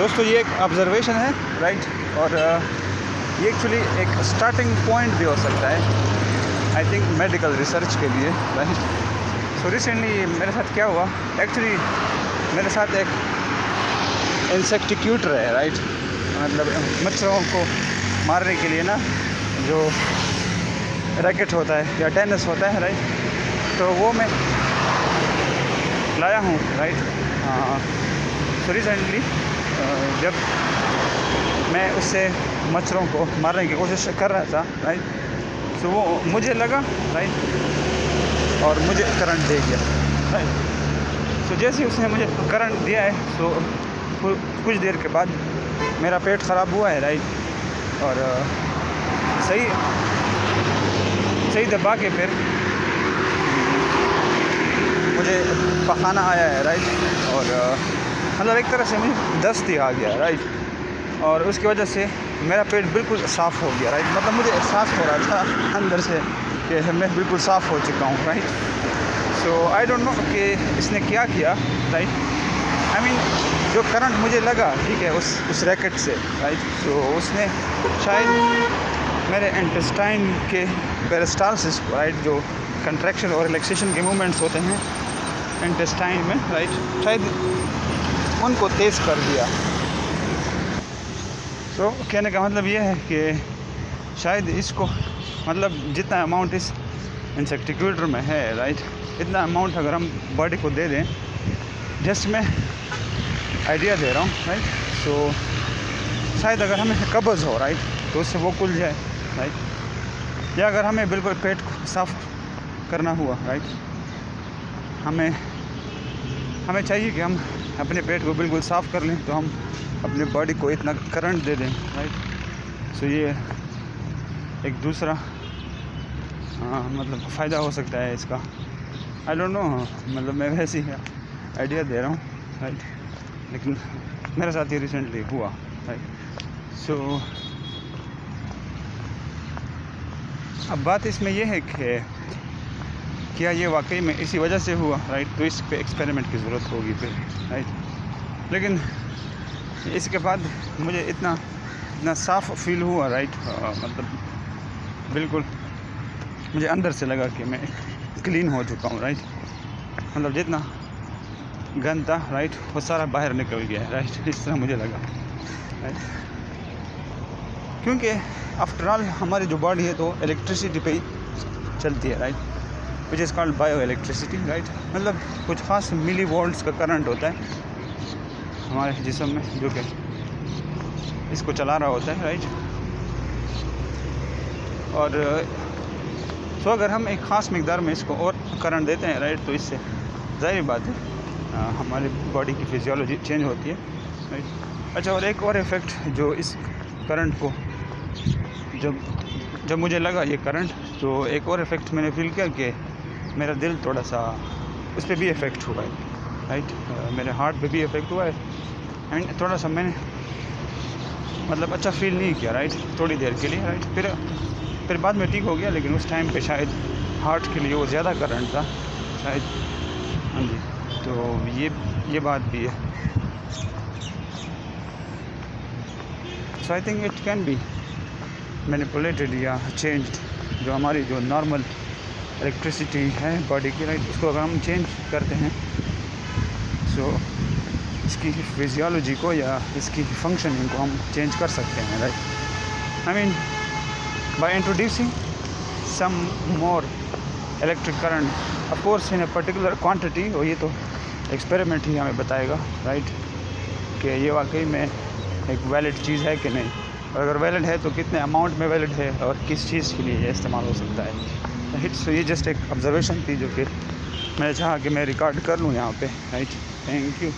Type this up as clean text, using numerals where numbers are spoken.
दोस्तों ये एक ऑब्ज़र्वेशन है, राइट। और ये एक्चुअली एक स्टार्टिंग पॉइंट भी हो सकता है आई थिंक मेडिकल रिसर्च के लिए, राइट। सो रिसेंटली मेरे साथ क्या हुआ, एक्चुअली मेरे साथ एक इंसेक्टिक्यूटर है, राइट। मतलब मच्छरों को मारने के लिए ना जो रैकेट होता है या टेनिस होता है, राइट। तो वो मैं लाया हूँ, राइट। सो रिसेंटली जब मैं उससे मच्छरों को मारने की कोशिश कर रहा था, राइट, तो वो मुझे लगा, राइट, और मुझे करंट दे गया, राइट। तो जैसे ही उसने मुझे करंट दिया है, तो कुछ देर के बाद मेरा पेट ख़राब हुआ है, राइट। और सही दबा के फिर मुझे पखाना आया है, राइट। और मतलब एक तरह से मुझे दस्त ही आ गया, राइट। और उसकी वजह से मेरा पेट बिल्कुल साफ़ हो गया, राइट। मतलब मुझे एहसास हो रहा था अंदर से कि मैं बिल्कुल साफ़ हो चुका हूँ, right. So I don't know कि इसने क्या किया, राइट। आई मीन जो करंट मुझे लगा, ठीक है, उस रैकेट से, राइट। तो उसने शायद मेरे इंटेस्टाइन के पेरिस्टालसिस को, राइट, जो कंट्रैक्शन और रिलैक्सेशन के मूवमेंट्स होते हैं इंटेस्टाइन में, राइट, शायद उनको तेज़ कर दिया। तो कहने का मतलब ये है कि शायद इसको, मतलब जितना अमाउंट इस इंसेक्टिक्यूटर में है, राइट, इतना अमाउंट अगर हम बॉडी को दे दें, जस्ट मैं आइडिया दे रहा हूँ, राइट। तो शायद अगर हमें कब्ज़ हो, राइट, तो उससे वो खुल जाए, राइट। या अगर हमें बिल्कुल पेट को साफ़ करना हुआ, राइट, हमें चाहिए कि हम अपने पेट को बिल्कुल साफ़ कर लें, तो हम अपनी बॉडी को इतना करंट दे दें, राइट। सो ये एक दूसरा मतलब फ़ायदा हो सकता है इसका। आई डोंट नो, मतलब मैं वैसे ही आइडिया दे रहा हूँ, राइट। लेकिन मेरे साथ ये रिसेंटली हुआ, राइट। सो अब बात इसमें यह है कि क्या ये वाकई में इसी वजह से हुआ, राइट। तो इस पे एक्सपेरिमेंट की ज़रूरत होगी फिर, राइट। लेकिन इसके बाद मुझे इतना साफ़ फील हुआ, राइट। मतलब बिल्कुल मुझे अंदर से लगा कि मैं क्लीन हो चुका हूँ, राइट। मतलब जितना गंद था, राइट, वो सारा बाहर निकल गया है, राइट। इस तरह मुझे लगा, राइट। क्योंकि आफ्टर ऑल हमारी जो बॉडी है तो इलेक्ट्रिसिटी पे ही चलती है, right, which is called bio electricity, right. मतलब कुछ खास मिली वोल्ट्स का करंट होता है हमारे जिस्म में, जो कि इसको चला रहा होता है, राइट। और तो अगर हम एक ख़ास मकदार में इसको और करंट देते हैं, राइट, तो इससे ज़ाहिर बात है हमारी बॉडी की फिजियोलॉजी चेंज होती है, राइट। अच्छा, और एक और इफ़ेक्ट जो इस करंट को जब मुझे लगा ये करंट, तो एक और इफ़ेक्ट मैंने फील किया कि मेरा दिल थोड़ा सा उस पर भी इफ़ेक्ट हुआ है, राइट। मेरे हार्ट पे भी इफ़ेक्ट हुआ है, एंड थोड़ा सा मैंने मतलब अच्छा फील नहीं किया, राइट, थोड़ी देर के लिए, राइट। फिर बाद में ठीक हो गया, लेकिन उस टाइम पे शायद हार्ट के लिए वो ज़्यादा करंट था शायद, हाँ जी। तो ये बात भी है। So I think it can be manipulated या चेंज्ड। जो हमारी जो नॉर्मल इलेक्ट्रिसिटी है बॉडी की, राइट, उसको अगर हम चेंज करते हैं, सो इसकी फिजियोलॉजी को या इसकी फंक्शनिंग को हम चेंज कर सकते हैं, right. I mean by introducing some more electric current, of course in a particular quantity. और ये तो एक्सपेरिमेंट ही हमें बताएगा, राइट, कि ये वाकई में एक वैलिड चीज़ है कि नहीं, और अगर वैलिड है तो कितने अमाउंट में वैलिड है और किस चीज़ के लिए ये इस्तेमाल हो सकता है, राइट। सो ये जस्ट एक ऑब्जर्वेशन थी जो कि मैंने चाहा कि मैं रिकॉर्ड कर लूँ यहाँ पे, राइट। Thank you.